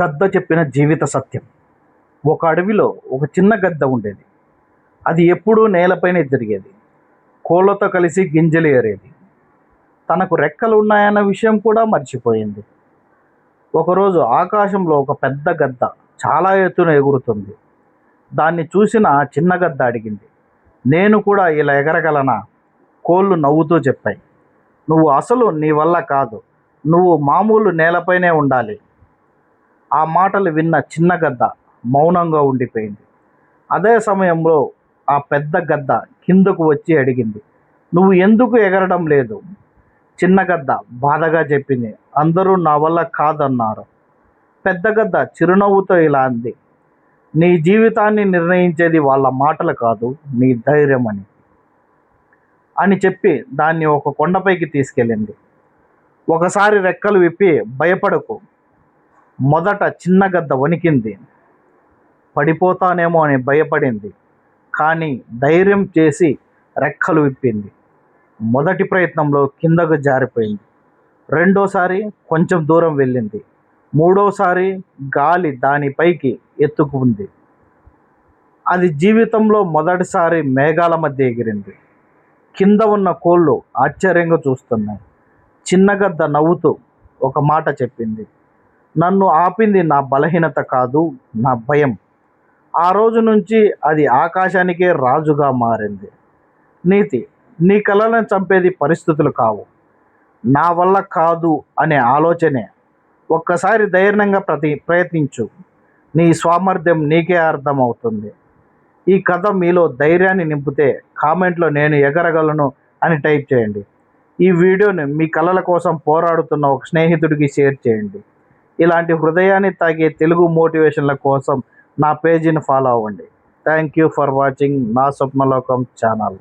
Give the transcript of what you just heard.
గద్ద చెప్పిన జీవిత సత్యం. ఒక అడవిలో ఒక చిన్న గద్ద ఉండేది. అది ఎప్పుడూ నేలపైనే తిరిగేది. కోళ్ళతో కలిసి గింజలు ఏరేది. తనకు రెక్కలు ఉన్నాయన్న విషయం కూడా మర్చిపోయింది. ఒకరోజు ఆకాశంలో ఒక పెద్ద గద్ద చాలా ఎత్తున ఎగురుతుంది. దాన్ని చూసిన ఆ చిన్న గద్ద అడిగింది, నేను కూడా ఇలా ఎగరగలనా? కోళ్ళు నవ్వుతూ చెప్పాయి, నువ్వు అసలు నీ వల్ల కాదు. నువ్వు మామూలు నేలపైనే ఉండాలి. ఆ మాటలు విన్న చిన్న గద్ద మౌనంగా ఉండిపోయింది. అదే సమయంలో ఆ పెద్ద గద్ద కిందకు వచ్చి అడిగింది, నువ్వు ఎందుకు ఎగరడం లేదు? చిన్న గద్ద బాధగా చెప్పింది, అందరూ నా వల్ల కాదన్నారు. పెద్ద గద్ద చిరునవ్వుతో ఇలా అంది, నీ జీవితాన్ని నిర్ణయించేది వాళ్ళ మాటలు కాదు, నీ ధైర్యం అని చెప్పి దాన్ని ఒక కొండపైకి తీసుకెళ్ళింది. ఒకసారి రెక్కలు విప్పి, భయపడకు. మొదట చిన్న గద్ద వణికింది, పడిపోతానేమో అని భయపడింది. కానీ ధైర్యం చేసి రెక్కలు విప్పింది. మొదటి ప్రయత్నంలో కిందకు జారిపోయింది. రెండోసారి కొంచెం దూరం వెళ్ళింది. మూడోసారి గాలి దానిపైకి ఎత్తుకుంది. అది జీవితంలో మొదటిసారి మేఘాల మధ్య ఎగిరింది. కింద ఉన్న కోళ్ళు ఆశ్చర్యంగా చూస్తున్నాయి. చిన్న గద్ద నవ్వుతూ ఒక మాట చెప్పింది, నన్ను ఆపింది నా బలహీనత కాదు, నా భయం. ఆ రోజు నుంచి అది ఆకాశానికే రాజుగా మారింది. నీతి: నీ కలలను చంపేది పరిస్థితులు కావు, నా వల్ల కాదు అనే ఆలోచనే. ఒక్కసారి ధైర్యంగా ప్రయత్నించు, నీ సామర్థ్యం నీకే అర్థమవుతుంది. ఈ కథ మీలో ధైర్యాన్ని నింపితే కామెంట్లో నేను ఎగరగలను అని టైప్ చేయండి. ఈ వీడియోని మీ కళల కోసం పోరాడుతున్న ఒక స్నేహితుడికి షేర్ చేయండి. ఇలాంటి హృదయాన్ని తాగే తెలుగు మోటివేషన్ల కోసం నా పేజీని ఫాలో అవ్వండి. థ్యాంక్ యూ ఫర్ వాచింగ్ నా స్వప్నలోకం ఛానల్.